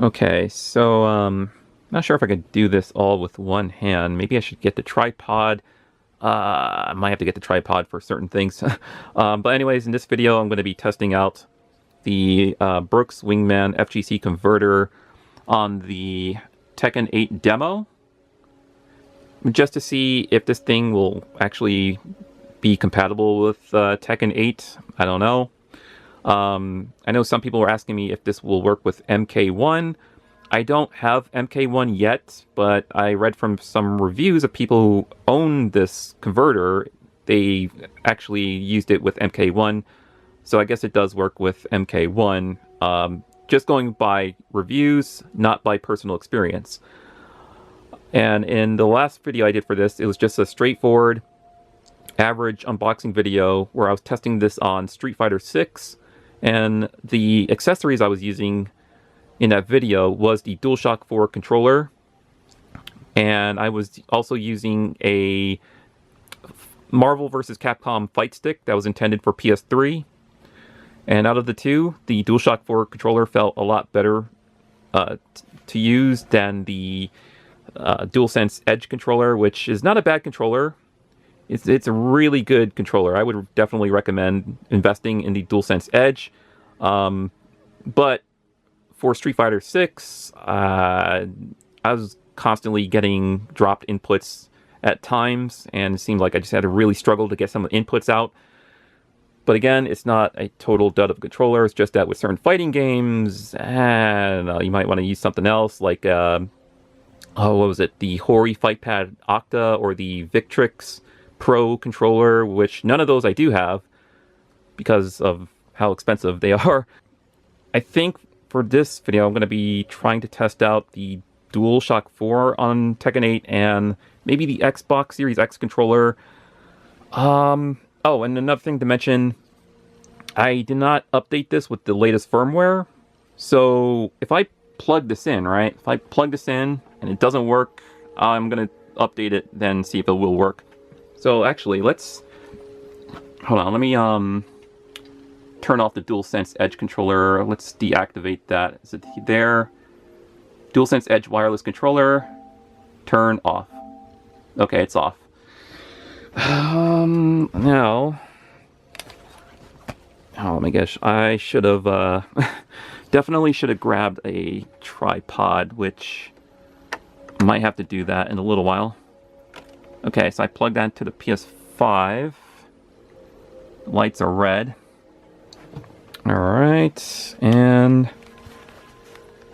Okay, so not sure if I could do this all with one hand. Maybe I should get the tripod. I might have to get the tripod for certain things. But anyways, in this video, I'm going to be testing out the Brook Wingman FGC Converter on the Tekken 8 demo, just to see if this thing will actually be compatible with Tekken 8. I don't know. I know some people were asking me if this will work with MK1. I don't have MK1 yet, but I read from some reviews of people who own this converter. They actually used it with MK1, so I guess it does work with MK1. Just going by reviews, not by personal experience. And in the last video I did for this, it was just a straightforward, average unboxing video where I was testing this on Street Fighter 6. And the accessories I was using in that video was the DualShock 4 controller. And I was also using a Marvel vs. Capcom fight stick that was intended for PS3. And out of the two, the DualShock 4 controller felt a lot better to use than the DualSense Edge controller, which is not a bad controller. It's a really good controller. I would definitely recommend investing in the DualSense Edge. But for Street Fighter 6, I was constantly getting dropped inputs at times, and it seemed like I just had to really struggle to get some of the inputs out. But again, it's not a total dud of a controller. It's just that with certain fighting games, you might want to use something else, like what was it? The Hori FightPad Octa or the Victrix Pro controller, which none of those I do have because of how expensive they are. I think for this video I'm going to be trying to test out the DualShock 4 on Tekken 8 and maybe the Xbox Series X controller. Oh, and another thing to mention, I did not update this with the latest firmware. So if I plug this in, right? If I plug this in and it doesn't work, I'm going to update it, then see if it will work. So actually, let's... Hold on, let me turn off the DualSense Edge controller. Let's deactivate that. Is it there? DualSense Edge wireless controller. Turn off. Okay, it's off. Now... Oh my gosh, I should have... definitely should have grabbed a tripod, which... I might have to do that in a little while. Okay, so I plugged that into the PS5. The lights are red. Alright, and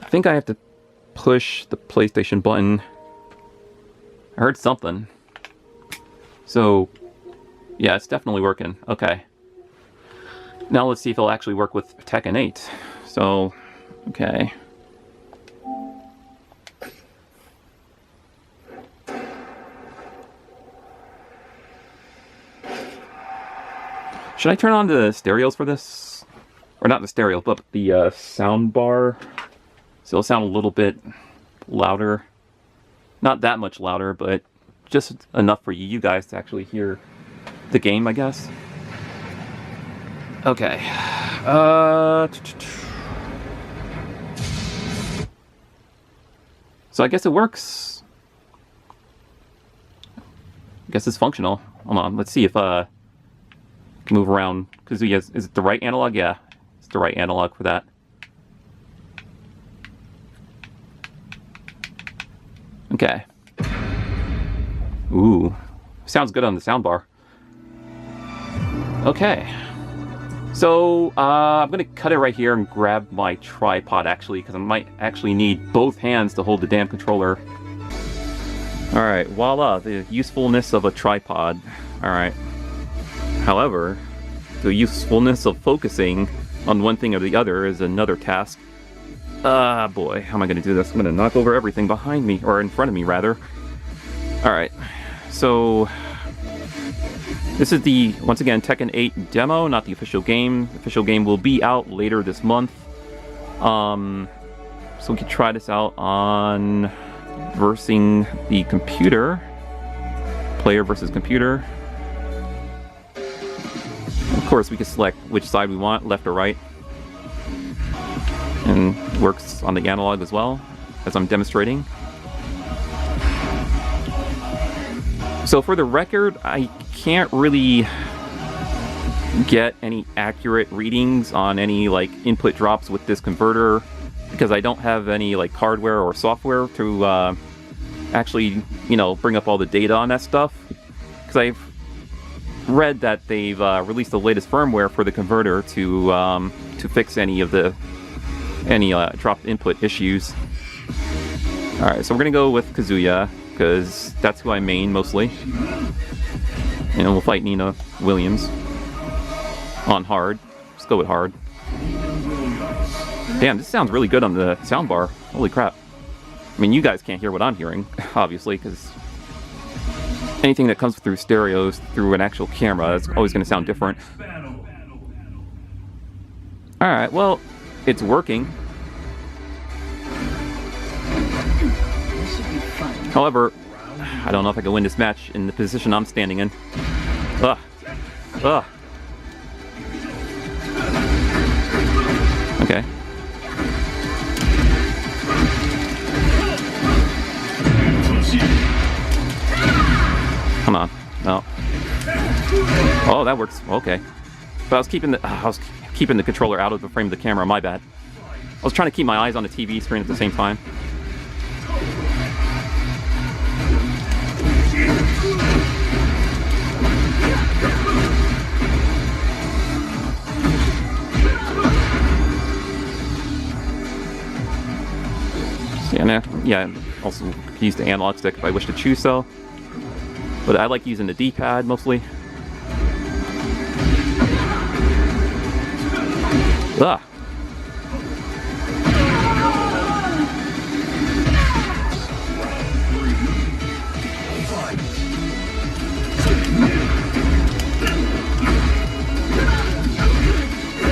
I think I have to push the PlayStation button. I heard something. So, yeah, it's definitely working. Okay. Now let's see if it'll actually work with Tekken 8. So, okay. Should I turn on the stereos for this? Or not the stereo, but the sound bar. So it'll sound a little bit louder. Not that much louder, but just enough for you guys to actually hear the game, I guess. Okay. So I guess it works. I guess it's functional. Hold on, let's see if move around, because is it the right analog? Yeah, it's the right analog for that. Okay. Ooh, sounds good on the soundbar. Okay, so I'm gonna cut it right here and grab my tripod, actually, because I might actually need both hands to hold the damn controller. All right, voila, the usefulness of a tripod. All right. However, the usefulness of focusing on one thing or the other is another task. Boy, how am I going to do this? I'm going to knock over everything behind me, or in front of me, rather. Alright, so... This is the, once again, Tekken 8 demo, not the official game. The official game will be out later this month. So we can try this out on versing the computer. Player versus computer. Of course, we can select which side we want, left or right. And works on the analog as well, as I'm demonstrating. So for the record, I can't really get any accurate readings on any like input drops with this converter because I don't have any like hardware or software to actually, you know, bring up all the data on that stuff. Because I've read that they've released the latest firmware for the converter to fix any dropped input issues. All right, so we're gonna go with Kazuya because that's who I main mostly, and we'll fight Nina Williams on hard. Let's go with hard. Damn, this sounds really good on the soundbar. Holy crap. I mean, you guys can't hear what I'm hearing, obviously, because anything that comes through stereos through an actual camera is always going to sound different. Alright, well, it's working. However, I don't know if I can win this match in the position I'm standing in. Ugh. Ugh. Okay. Come on. No. Oh, that works. Okay. But I was keeping the controller out of the frame of the camera. My bad. I was trying to keep my eyes on the TV screen at the same time. Yeah, also use the analog stick if I wish to choose so. But I like using the D-pad mostly. Ugh.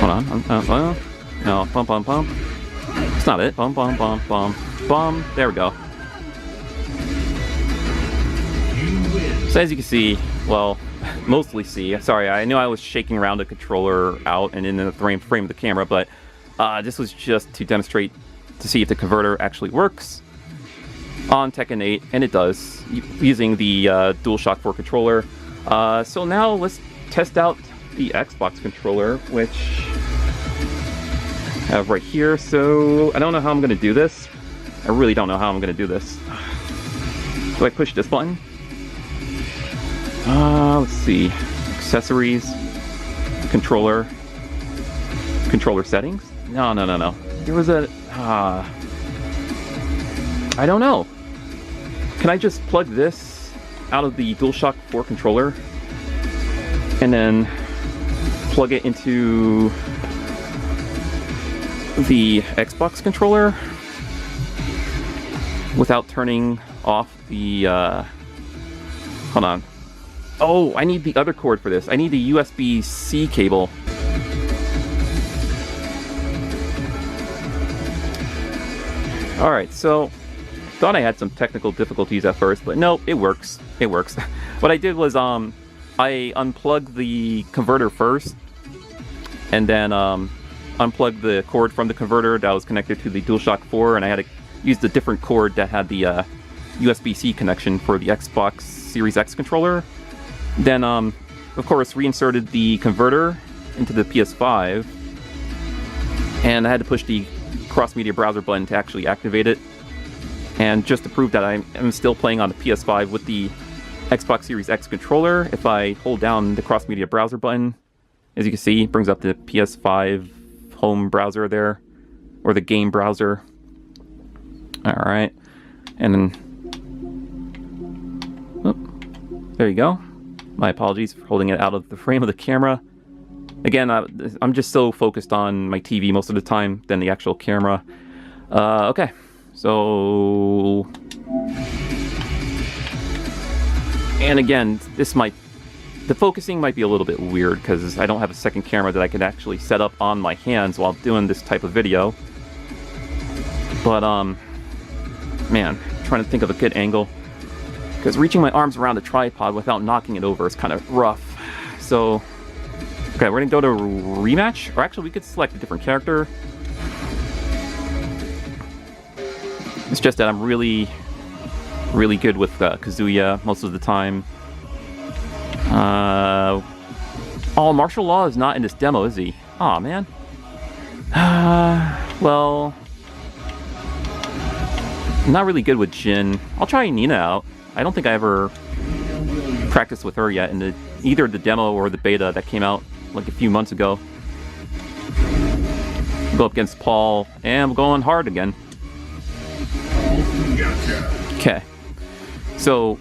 Hold on. No, bump, bump, bump. It's not it. Bump, bump, bump, bump, bump. There we go. So as you can see, well, mostly see. Sorry, I knew I was shaking around the controller out and in the frame of the camera, but this was just to demonstrate to see if the converter actually works on Tekken 8, and it does, using the DualShock 4 controller. So now let's test out the Xbox controller, which I have right here. So I don't know how I'm going to do this. I really don't know how I'm going to do this. Do I push this button? Let's see. Accessories. Controller. Controller settings? No. There was a... I don't know. Can I just plug this out of the DualShock 4 controller and then plug it into the Xbox controller without turning off the... hold on. Oh, I need the other cord for this. I need the USB-C cable. Alright, so thought I had some technical difficulties at first, but no, it works. It works. What I did was I unplugged the converter first, and then unplugged the cord from the converter that was connected to the DualShock 4, and I had to use the different cord that had the USB-C connection for the Xbox Series X controller. Then, of course, reinserted the converter into the PS5, and I had to push the cross-media browser button to actually activate it. And just to prove that I am still playing on the PS5 with the Xbox Series X controller, if I hold down the cross-media browser button, as you can see, it brings up the PS5 home browser there, or the game browser. Alright, and then, there you go. My apologies for holding it out of the frame of the camera. Again, I'm just so focused on my TV most of the time than the actual camera. Okay, so... And again, the focusing might be a little bit weird because I don't have a second camera that I can actually set up on my hands while doing this type of video. But, man, trying to think of a good angle. Because reaching my arms around the tripod without knocking it over is kind of rough. So, okay, we're going to go to rematch. Or actually, we could select a different character. It's just that I'm really good with Kazuya most of the time. Oh, Martial Law is not in this demo, is he? Aw, man. Well, I'm not really good with Jin. I'll try Nina out. I don't think I ever practiced with her yet in either the demo or the beta that came out like a few months ago. Go up against Paul, and I'm going hard again. Okay. So,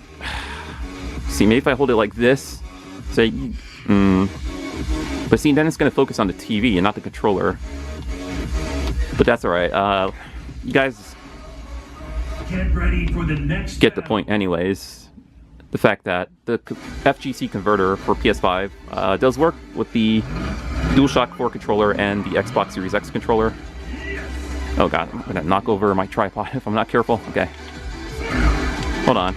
see, maybe if I hold it like this, say, but see, then it's going to focus on the TV and not the controller. But that's alright. You guys get ready for the next get the point anyways. The fact that the FGC Converter for PS5 does work with the DualShock 4 controller and the Xbox Series X controller. Oh god, I'm going to knock over my tripod if I'm not careful. Okay. Hold on.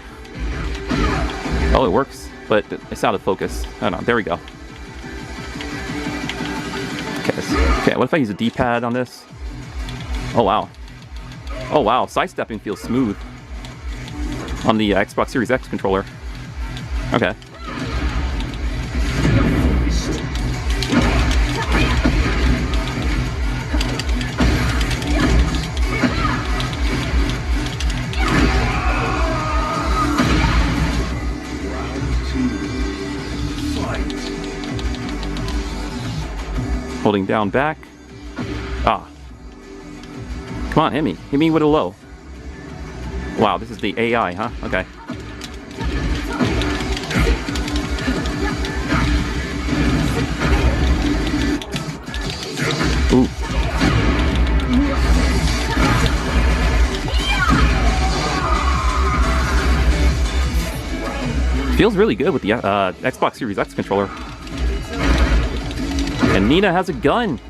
Oh, it works, but it's out of focus. Hold on, there we go. Okay, what if I use a D-pad on this? Oh wow. Oh wow, sidestepping feels smooth on the Xbox Series X controller. Okay. Holding down back. Ah. Come on, hit me. Hit me with a low. Wow, this is the AI, huh? Okay. Ooh. Feels really good with the Xbox Series X controller. And Nina has a gun.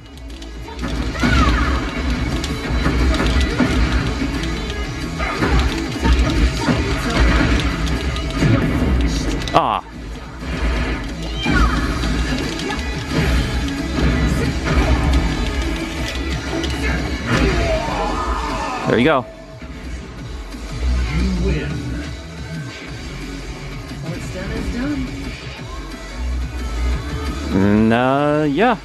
Ah. There you go. You win. What's done is done. And yeah.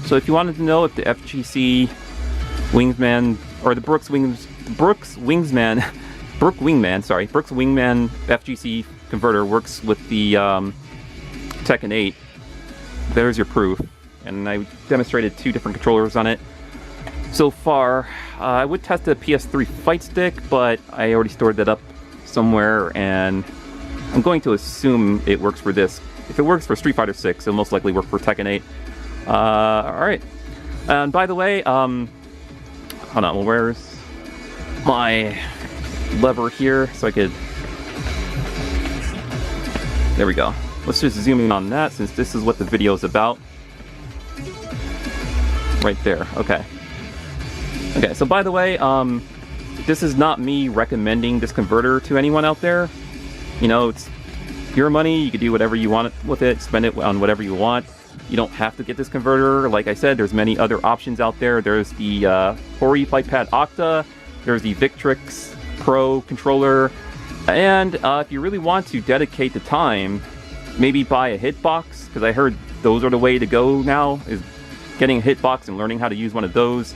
So if you wanted to know if the FGC Wingsman or the Brook Wingman FGC Converter works with the Tekken 8, there's your proof. And I demonstrated 2 different controllers on it. So far, I would test the PS3 fight stick, but I already stored that up somewhere, and I'm going to assume it works for this. If it works for Street Fighter 6, it'll most likely work for Tekken 8. Alright. And by the way, hold on, well, where's my lever here so I could... There we go. Let's just zoom in on that since this is what the video is about. Right there, okay. Okay, so by the way, this is not me recommending this converter to anyone out there. You know, it's your money, you can do whatever you want with it, spend it on whatever you want. You don't have to get this converter. Like I said, there's many other options out there. There's the Hori FightPad Octa, there's the Victrix Pro controller, and if you really want to dedicate the time, maybe buy a hitbox, because I heard those are the way to go now, is getting a hitbox and learning how to use one of those,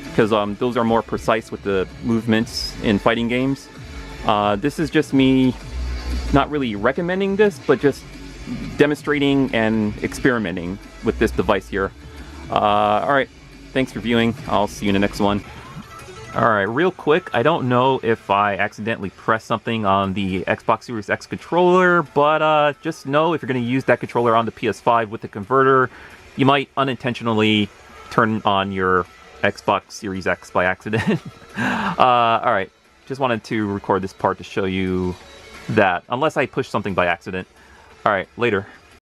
because those are more precise with the movements in fighting games. This is just me not really recommending this, but just demonstrating and experimenting with this device here. Alright, thanks for viewing. I'll see you in the next one. Alright, real quick, I don't know if I accidentally pressed something on the Xbox Series X controller, but just know if you're going to use that controller on the PS5 with the converter, you might unintentionally turn on your Xbox Series X by accident. Alright, just wanted to record this part to show you that, unless I push something by accident. Alright, later.